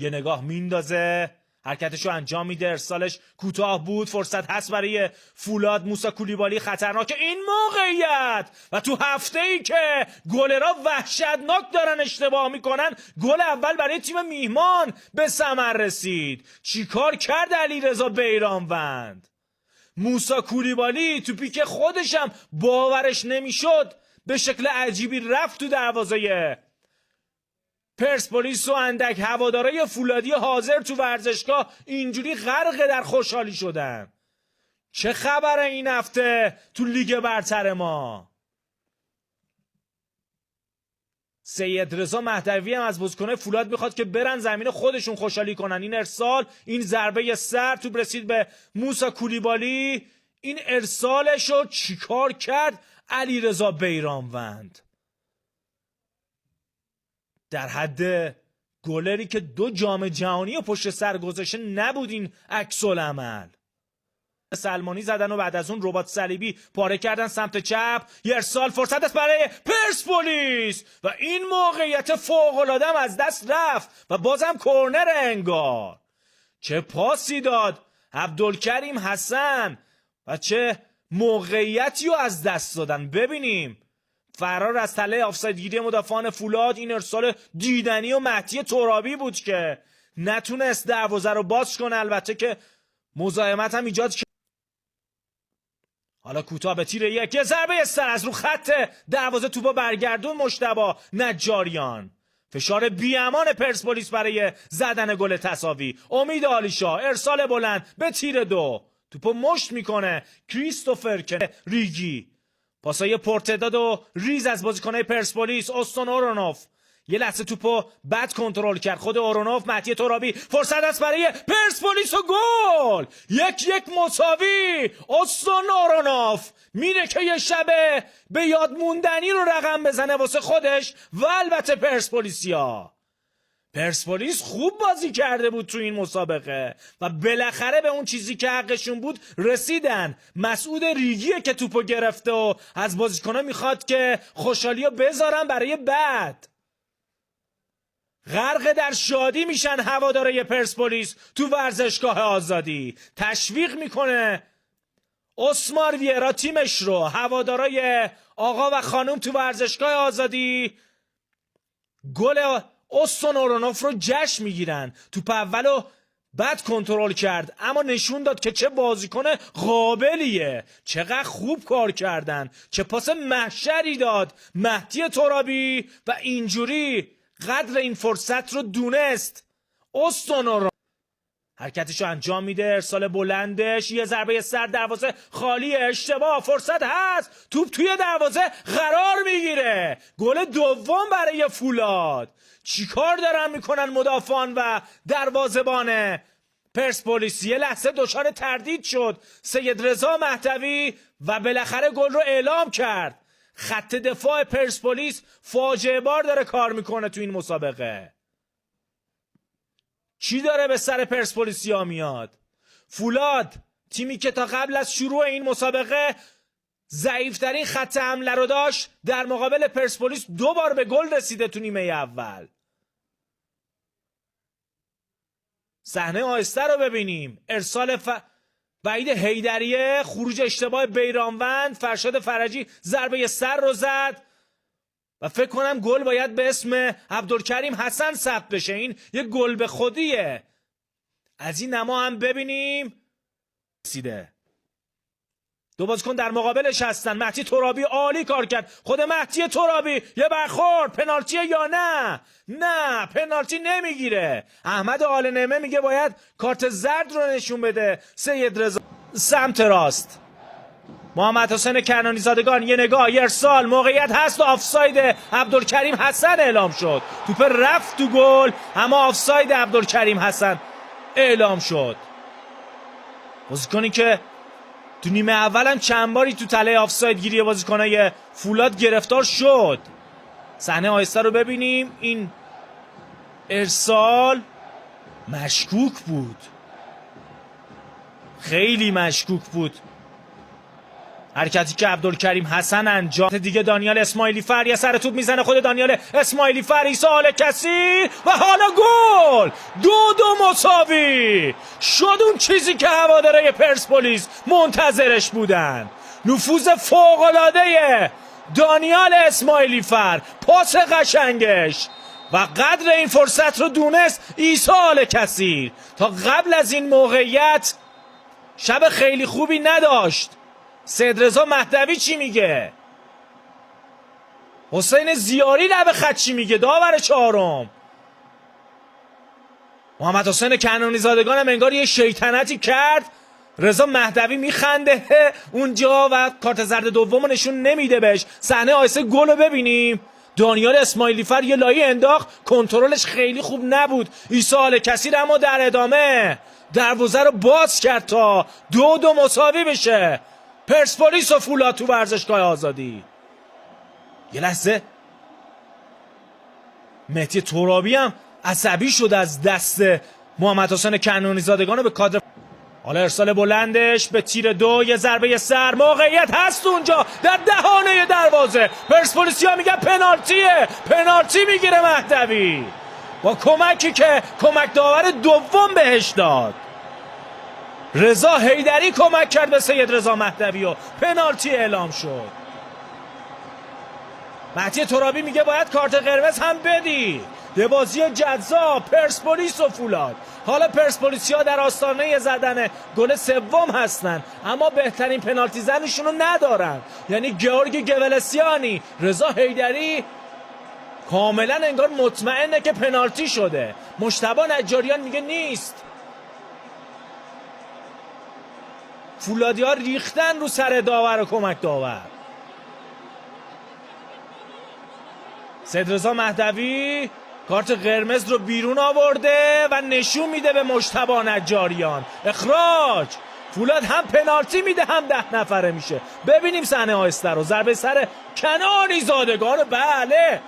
یه نگاه میندازه، حرکتشو انجام میده، ارسالش کوتاه بود، فرصت هست برای فولاد. موسی کولیبالی خطرناک این موقعیت و تو هفته ای که گلرها وحشتناک دارن اشتباه میکنن، گل اول برای تیم میهمان به ثمر رسید. چیکار کرد علیرضا بیرانوند؟ موسی کولیبالی تو پیک خودشم باورش نمیشد، به شکل عجیبی رفت تو دروازه پرسپولیس و اندک هوادارای فولادی حاضر تو ورزشگاه اینجوری غرق در خوشحالی شدن. چه خبره این هفته تو لیگ برتر ما؟ سید رضا مهدوی هم از بازیکن‌های فولاد میخواد که برن زمین خودشون خوشحالی کنن. این ارسال، این ضربه سر تو رسید به موسی کولیبالی. این ارسالشو چیکار کرد علیرضا بیرانوند؟ در حد گلری که 2 جام جهانی و پشت سر گذاشته نبود این عکس العمل. سلمانی زدن و بعد از اون رباط صلیبی پاره کردن سمت چپ. یه ارسال، فرصت است برای پرسپولیس و این موقعیت فوق‌العاده از دست رفت و بازم کرنر انگار. چه پاسی داد عبدالکریم حسن و چه موقعیتی رو از دست دادن. ببینیم فرار از تله آفسایدگیری مدافعان فولاد. این ارسال دیدنی و مهدی ترابی بود که نتونست دروازه رو باز کنه، البته که مزاحمت هم ایجاد کرد. حالا کوتاه به تیر یک، یه ضربه سر از رو خط دروازه توپو برگردون مجتبی نجاریان. فشار بیامان پرسپولیس برای زدن گل تساوی. امید عالیشاه ارسال بلند به تیر 2، توپو مشت میکنه کریستوفر ریگی. پاسای پرتعداد و ریز از بازیکن‌های پرسپولیس. استون اورونوف یه لحظه توپو بد کنترل کرد. خود اورونوف، مهدی ترابی، فرصت است برای پرسپولیس و گل. 1-1 مساوی. استون اورونوف میره که یه شبه به یاد موندنی رو رقم بزنه واسه خودش و البته پرسپولیسیا. پرسپولیس خوب بازی کرده بود تو این مسابقه و بالاخره به اون چیزی که حقشون بود رسیدن. مسعود ریگیه که توپو گرفته و از بازیکن‌ها میخواد که خوشحالیو بذارن برای بعد. غرق در شادی میشن هوادارای پرسپولیس تو ورزشگاه آزادی. تشویق میکنه اسمار ویرا تیمش رو. هوادارای آقا و خانم تو ورزشگاه آزادی گل استون اورونوف رو جشن میگیرن. توپ اولو بد کنترل کرد اما نشون داد که چه بازیکن قابلیه. چقدر خوب کار کردن، چه پاس محشری داد مهدی ترابی و اینجوری قدر این فرصت رو دونست. استون اورونوف حرکتشو انجام میده، ارسال بلندش، یه ضربه سر، دروازه خالی، اشتباه، فرصت هست، توپ توی دروازه قرار میگیره. گل دوم برای فولاد. چیکار دارن میکنن مدافعان و دروازه‌بان پرسپولیس؟ یه لحظه دچار تردید شد سید رضا مهدوی و بالاخره گل رو اعلام کرد. خط دفاع پرسپولیس فاجعه بار داره کار میکنه تو این مسابقه. چی داره به سر پرسپولیسیا میاد؟ فولاد تیمی که تا قبل از شروع این مسابقه ضعیفترین خط حمله رو داشت، در مقابل پرسپولیس 2 بار به گل رسیده تو نیمه اول. صحنه آهسته رو ببینیم. ارسال وحید حیدریه، خروج اشتباه بیرانوند، فرشاد فرجی ضربه سر رو زد و فکر کنم گل باید به اسم عبدالکریم حسن ثبت بشه. این یه گل به خودیه. از این نما هم ببینیم رسیده. 2 بازیکن در مقابلش هستن. مهدی ترابی عالی کار کرد. خود مهدی ترابی یه برخورد، پنالتیه یا نه؟ نه پنالتی نمیگیره. احمد آل نعمه میگه باید کارت زرد رو نشون بده سید رضا. سمت راست محمد حسین کنانی زادگان، یه نگاه، یه ارسال، موقعیت هست و آفساید عبدالکریم حسن اعلام شد. توپ رفت تو گل اما آفساید عبدالکریم حسن اعلام شد. بازیکنی که تو نیمه اول هم چند باری تو تله آفساید گیری بازیکنای فولاد گرفتار شد. صحنه آهسته رو ببینیم. این ارسال مشکوک بود، خیلی مشکوک بود. حرکتی که عبدالکریم حسن انجام دیگه. دانیال اسماعیلی فر یه سر توپ میزنه، خود دانیال اسماعیلی فر، ایسا کثیر و حالا گل. 2-2 مساوی شد. اون چیزی که هواداره پرسپولیس منتظرش بودن. نفوذ فوق‌العاده دانیال اسماعیلی فر، پاس قشنگش و قدر این فرصت رو دونست ایسا کثیر. تا قبل از این موقعیت شب خیلی خوبی نداشت. سیدرضا مهدوی چی میگه؟ حسین زیاری لب خط چی میگه؟ داور چهارم محمد حسین کنعانی زادگان هم انگار یه شیطنتی کرد. رضا مهدوی میخنده اونجا و کارت زرد دوم نشون نمیده بهش. صحنه آیسه گل رو ببینیم. دانیال اسماعیلی فر یه لایه انداخت، کنترلش خیلی خوب نبود. ایسا کثیر اما در ادامه دروازه رو باز کرد تا 2-2 مساوی بشه. پرسپولیس و فولاد تو ورزشگاه آزادی. یه لحظه مهدی ترابی هم عصبی شد از دست محمد حسین کنعانی زادگان به کادر. حالا ارسال بلندش به تیر 2، یه ضربه سر، موقعیت هست اونجا در دهانه دروازه. پرسپولیسیا میگن پنالتیه، پنالتی میگیره مهدوی با کمکی که کمک داور دوم بهش داد. رضا حیدری کمک کرد به سید رضا مهدوی و پنالتی اعلام شد. مهدی ترابی میگه باید کارت قرمز هم بدی. یه بازی جذاب پرسپولیس و فولاد. حالا پرسپولیسیا در آستانه زدن گل سوم هستن اما بهترین پنالتی زنشون رو ندارن، یعنی گیورگی گولسیانی. رضا حیدری کاملا انگار مطمئنه که پنالتی شده. مجتبی نجاریان میگه نیست. فولادی‌ها ریختن رو سر داور و کمک داور. سیدرضا مهدوی کارت قرمز رو بیرون آورده و نشون میده به مجتبی نجاریان. اخراج. فولاد هم پنالتی میده هم 10 نفره میشه. ببینیم صحنه آهسته رو. ضربه سر کنعانی زادگان. بله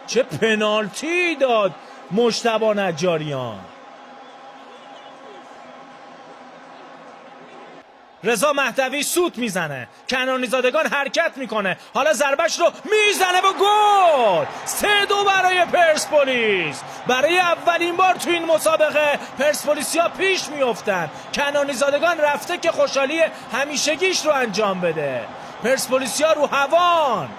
چه پنالتی داد مجتبی نجاریان. رضا مهدوی سوت میزنه، کنعانی زادگان حرکت میکنه، حالا ضربش رو میزنه و گل. 3-2 برای پرسپولیس. برای اولین بار تو این مسابقه پرسپولیسیا پیش میافتن. کنعانی زادگان رفته که خوشحالی همیشگیش رو انجام بده. پرسپولیسیا رو هوان.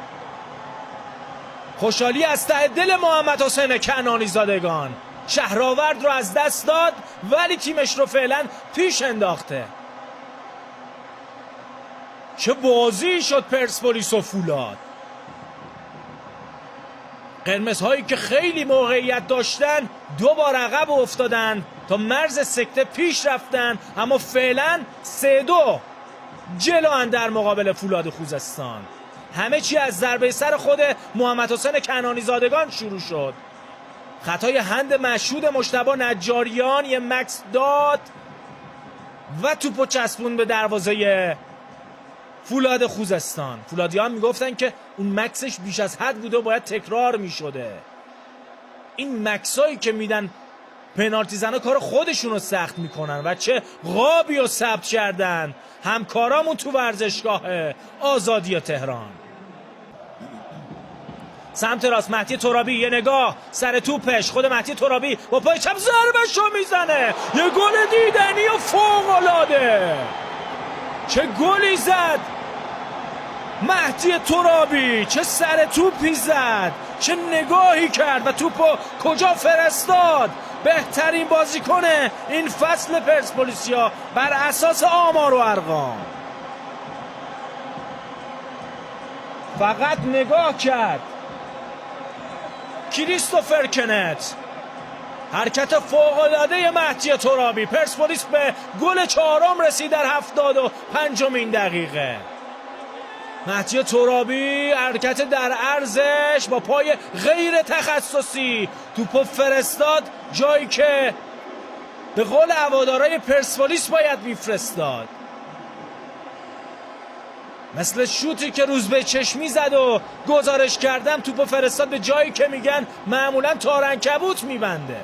خوشحالی از ته دل محمد حسین کنعانی زادگان. شهرآورد رو از دست داد ولی تیمش رو فعلا پیش انداخته. چه بازی شد پرسپولیس و فولاد. قرمزهایی که خیلی موقعیت داشتن 2 بار عقب افتادن تا مرز سکته پیش رفتن اما فعلا 3-2 جلوان در مقابل فولاد خوزستان. همه چی از ضربه سر خود محمد حسین کنعانی زادگان شروع شد. خطای هند مشهود مجتبی نجاریان یه مکس داد و توپو چسبون به دروازه فولاد خوزستان. فولادیان میگفتن که اون مکسش بیش از حد بوده و باید تکرار میشده. این مکسایی که میدن پنالتی زنا کار خودشون رو سخت میکنن و چه غابی رو ثبت کردن همکارامون تو ورزشگاه آزادی تهران. سمت راست مهدی ترابی، یه نگاه سر توپش، خود مهدی ترابی با پای چپ ضربه‌شو میزنه. یه گل دیدنی و فوق‌العاده. چه گلی زد مهدی ترابی، چه سر توپی زد، چه نگاهی کرد و توپو کجا فرستاد. بهترین بازیکن این فصل پرسپولیسیا بر اساس آمار و ارقام. فقط نگاه کرد کریستوفر کنت. حرکت فوق‌العاده مهدی ترابی. پرسپولیس به گل 4م رسید در 75مین دقیقه. مهدی ترابی حرکت در عرضش با پای غیر تخصصی توپو فرستاد جایی که به قول هوادارهای پرسپولیس باید میفرستاد. مثل شوتی که روزبه چشمی زد و گزارش کردم توپو فرستاد به جایی که میگن معمولا تارنکبوت میبنده.